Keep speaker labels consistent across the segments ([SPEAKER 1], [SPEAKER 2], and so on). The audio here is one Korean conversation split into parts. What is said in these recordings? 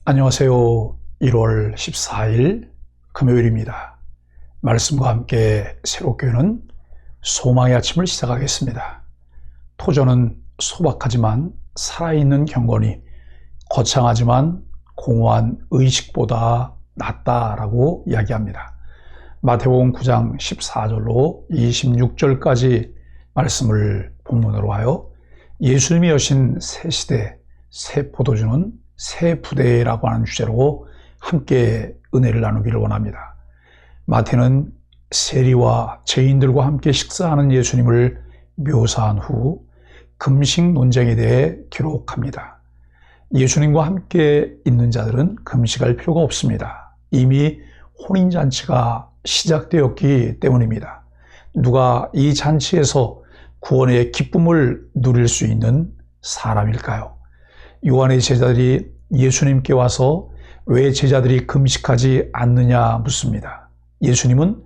[SPEAKER 1] 안녕하세요. 1월 14일 금요일입니다. 말씀과 함께 새롭게 여는 소망의 아침을 시작하겠습니다. 토저는 소박하지만 살아있는 경건이 거창하지만 공허한 의식보다 낫다라고 이야기합니다. 마태복음 9장 14절로 26절까지 말씀을 본문으로 하여 예수님이 여신 새 시대, 새 포도주는 새 부대라고 하는 주제로 함께 은혜를 나누기를 원합니다. 마태는 세리와 죄인들과 함께 식사하는 예수님을 묘사한 후 금식 논쟁에 대해 기록합니다. 예수님과 함께 있는 자들은 금식할 필요가 없습니다. 이미 혼인잔치가 시작되었기 때문입니다. 누가 이 잔치에서 구원의 기쁨을 누릴 수 있는 사람일까요? 요한의 제자들이 예수님께 와서 왜 제자들이 금식하지 않느냐 묻습니다. 예수님은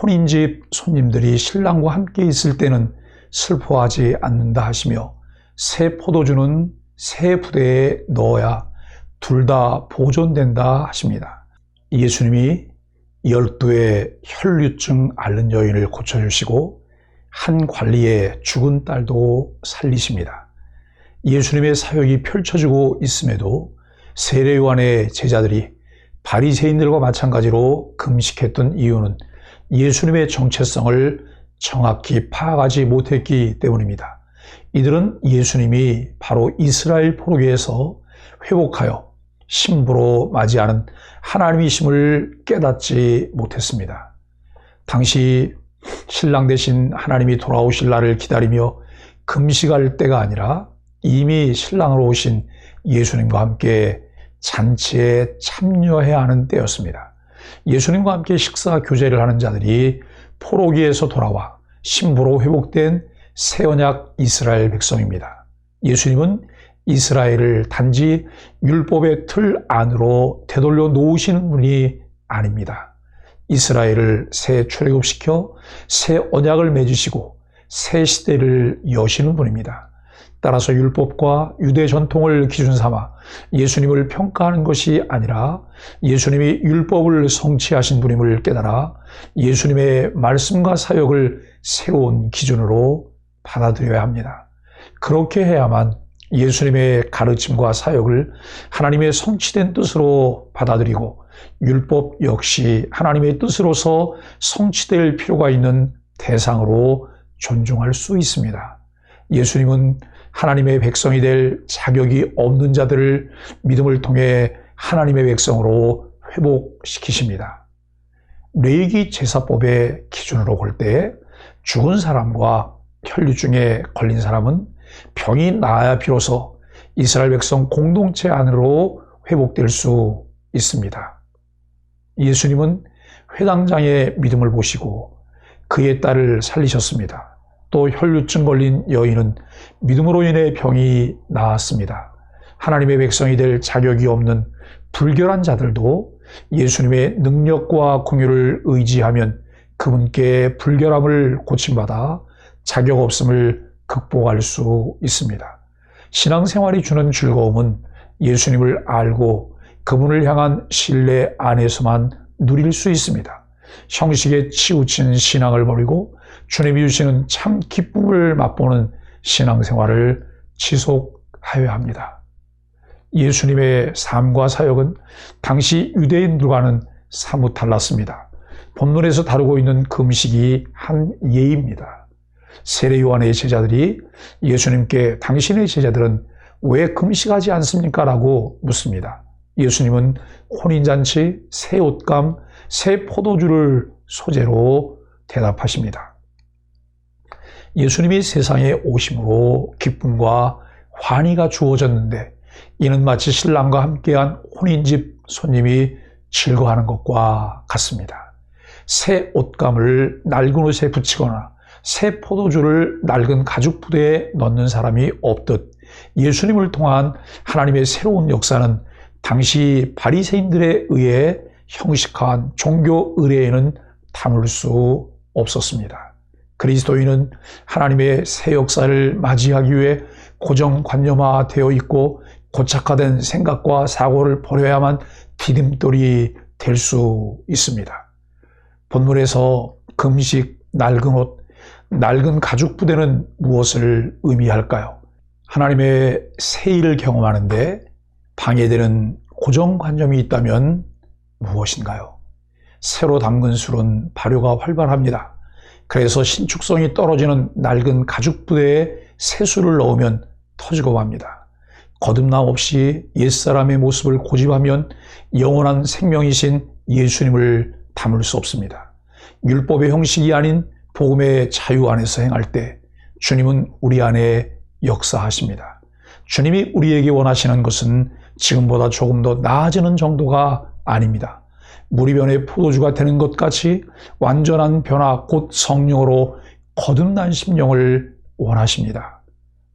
[SPEAKER 1] 혼인집 손님들이 신랑과 함께 있을 때는 슬퍼하지 않는다 하시며 새 포도주는 새 부대에 넣어야 둘 다 보존된다 하십니다. 예수님이 12의 혈류증 앓는 여인을 고쳐주시고 한 관리의 죽은 딸도 살리십니다. 예수님의 사역이 펼쳐지고 있음에도 세례 요한의 제자들이 바리새인들과 마찬가지로 금식했던 이유는 예수님의 정체성을 정확히 파악하지 못했기 때문입니다. 이들은 예수님이 바로 이스라엘 포로기에서 회복하여 신부로 맞이하는 하나님이심을 깨닫지 못했습니다. 당시 신랑 대신 하나님이 돌아오실 날을 기다리며 금식할 때가 아니라 이미 신랑으로 오신 예수님과 함께 잔치에 참여해야 하는 때였습니다. 예수님과 함께 식사 교제를 하는 자들이 포로기에서 돌아와 신부로 회복된 새 언약 이스라엘 백성입니다. 예수님은 이스라엘을 단지 율법의 틀 안으로 되돌려 놓으시는 분이 아닙니다. 이스라엘을 새 출애굽시켜 새 언약을 맺으시고 새 시대를 여시는 분입니다. 따라서 율법과 유대 전통을 기준 삼아 예수님을 평가하는 것이 아니라 예수님이 율법을 성취하신 분임을 깨달아 예수님의 말씀과 사역을 새로운 기준으로 받아들여야 합니다. 그렇게 해야만 예수님의 가르침과 사역을 하나님의 성취된 뜻으로 받아들이고 율법 역시 하나님의 뜻으로서 성취될 필요가 있는 대상으로 존중할 수 있습니다. 예수님은 하나님의 백성이 될 자격이 없는 자들을 믿음을 통해 하나님의 백성으로 회복시키십니다. 레위기 제사법의 기준으로 볼 때 죽은 사람과 혈류증에 걸린 사람은 병이 나아야 비로소 이스라엘 백성 공동체 안으로 회복될 수 있습니다. 예수님은 회당장의 믿음을 보시고 그의 딸을 살리셨습니다. 또 혈류증 걸린 여인은 믿음으로 인해 병이 나았습니다. 하나님의 백성이 될 자격이 없는 불결한 자들도 예수님의 능력과 긍휼을 의지하면 그분께 불결함을 고침받아 자격 없음을 극복할 수 있습니다. 신앙생활이 주는 즐거움은 예수님을 알고 그분을 향한 신뢰 안에서만 누릴 수 있습니다. 형식에 치우친 신앙을 버리고 주님이 주시는 참 기쁨을 맛보는 신앙생활을 지속하여야 합니다. 예수님의 삶과 사역은 당시 유대인들과는 사뭇 달랐습니다. 본문에서 다루고 있는 금식이 한 예입니다. 세례 요한의 제자들이 예수님께 당신의 제자들은 왜 금식하지 않습니까? 라고 묻습니다. 예수님은 혼인잔치, 새 옷감, 새 포도주를 소재로 대답하십니다. 예수님이 세상에 오심으로 기쁨과 환희가 주어졌는데 이는 마치 신랑과 함께한 혼인집 손님이 즐거워하는 것과 같습니다. 새 옷감을 낡은 옷에 붙이거나 새 포도주를 낡은 가죽 부대에 넣는 사람이 없듯 예수님을 통한 하나님의 새로운 역사는 당시 바리새인들에 의해 형식화한 종교 의례에는 담을 수 없었습니다. 그리스도인은 하나님의 새 역사를 맞이하기 위해 고정관념화되어 있고 고착화된 생각과 사고를 버려야만 디딤돌이 될 수 있습니다. 본문에서 금식, 낡은 옷, 낡은 가죽 부대는 무엇을 의미할까요? 하나님의 새 일을 경험하는데 방해되는 고정관념이 있다면 무엇인가요? 새로 담근 술은 발효가 활발합니다. 그래서 신축성이 떨어지는 낡은 가죽 부대에 새 술을 넣으면 터지고 맙니다. 거듭남 없이 옛사람의 모습을 고집하면 영원한 생명이신 예수님을 담을 수 없습니다. 율법의 형식이 아닌 복음의 자유 안에서 행할 때 주님은 우리 안에 역사하십니다. 주님이 우리에게 원하시는 것은 지금보다 조금 더 나아지는 정도가 아닙니다. 물이 변해 포도주가 되는 것 같이 완전한 변화, 곧 성령으로 거듭난 심령을 원하십니다.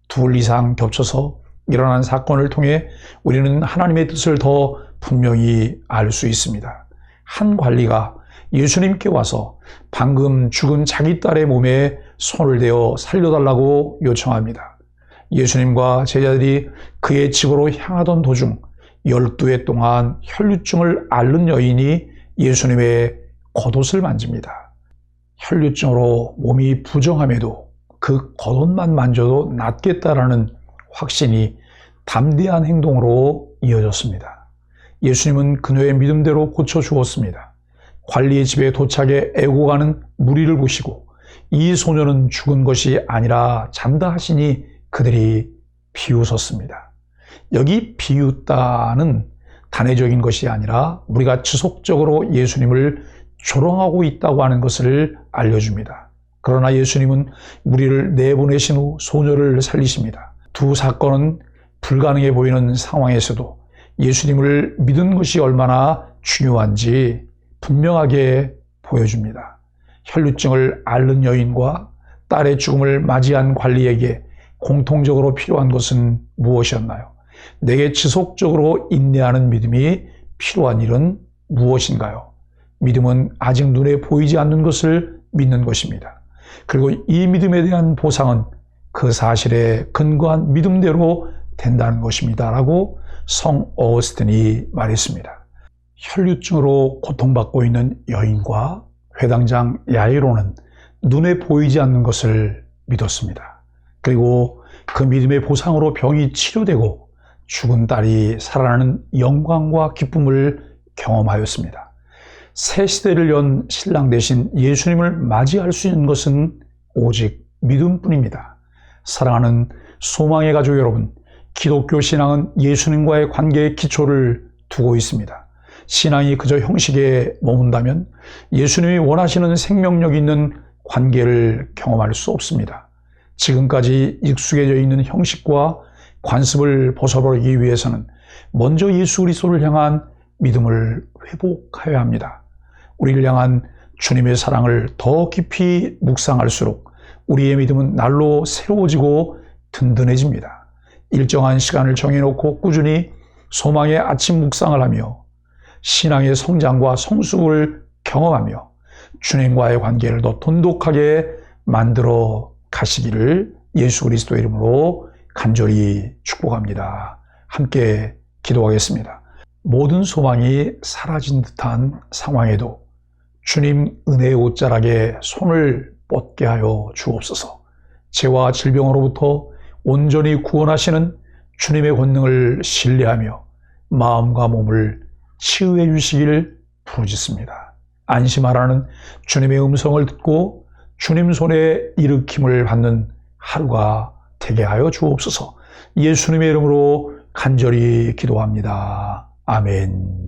[SPEAKER 1] 둘 이상 겹쳐서 일어난 사건을 통해 우리는 하나님의 뜻을 더 분명히 알 수 있습니다. 한 관리가 예수님께 와서 방금 죽은 자기 딸의 몸에 손을 대어 살려달라고 요청합니다. 예수님과 제자들이 그의 집으로 향하던 도중 12해 동안 혈류증을 앓는 여인이 예수님의 겉옷을 만집니다. 혈류증으로 몸이 부정함에도 그 겉옷만 만져도 낫겠다라는 확신이 담대한 행동으로 이어졌습니다. 예수님은 그녀의 믿음대로 고쳐주었습니다. 관리의 집에 도착해 애고 가는 무리를 보시고 이 소녀는 죽은 것이 아니라 잔다 하시니 그들이 비웃었습니다. 여기 비웃다는 단회적인 것이 아니라 우리가 지속적으로 예수님을 조롱하고 있다고 하는 것을 알려줍니다. 그러나 예수님은 무리를 내보내신 후 소녀를 살리십니다. 두 사건은 불가능해 보이는 상황에서도 예수님을 믿은 것이 얼마나 중요한지 분명하게 보여줍니다. 혈류증을 앓는 여인과 딸의 죽음을 맞이한 관리에게 공통적으로 필요한 것은 무엇이었나요? 내게 지속적으로 인내하는 믿음이 필요한 일은 무엇인가요? 믿음은 아직 눈에 보이지 않는 것을 믿는 것입니다. 그리고 이 믿음에 대한 보상은 그 사실에 근거한 믿음대로 된다는 것입니다. 라고 성 어거스틴이 말했습니다. 혈류증으로 고통받고 있는 여인과 회당장 야이로는 눈에 보이지 않는 것을 믿었습니다. 그리고 그 믿음의 보상으로 병이 치료되고 죽은 딸이 살아나는 영광과 기쁨을 경험하였습니다. 새 시대를 연 신랑 되신 예수님을 맞이할 수 있는 것은 오직 믿음뿐입니다. 사랑하는 소망의 가족 여러분, 기독교 신앙은 예수님과의 관계의 기초를 두고 있습니다. 신앙이 그저 형식에 머문다면 예수님이 원하시는 생명력 있는 관계를 경험할 수 없습니다. 지금까지 익숙해져 있는 형식과 관습을 벗어버리기 위해서는 먼저 예수 그리스도를 향한 믿음을 회복하여야 합니다. 우리를 향한 주님의 사랑을 더 깊이 묵상할수록 우리의 믿음은 날로 새로워지고 든든해집니다. 일정한 시간을 정해놓고 꾸준히 소망의 아침 묵상을 하며 신앙의 성장과 성숙을 경험하며 주님과의 관계를 더 돈독하게 만들어 가시기를 예수 그리스도의 이름으로 간절히 축복합니다. 함께 기도하겠습니다. 모든 소망이 사라진 듯한 상황에도 주님 은혜의 옷자락에 손을 뻗게 하여 주옵소서. 죄와 질병으로부터 온전히 구원하시는 주님의 권능을 신뢰하며 마음과 몸을 치유해 주시기를 부르짖습니다. 안심하라는 주님의 음성을 듣고 주님 손에 일으킴을 받는 하루가 되게 하여 주옵소서. 예수님의 이름으로 간절히 기도합니다. 아멘.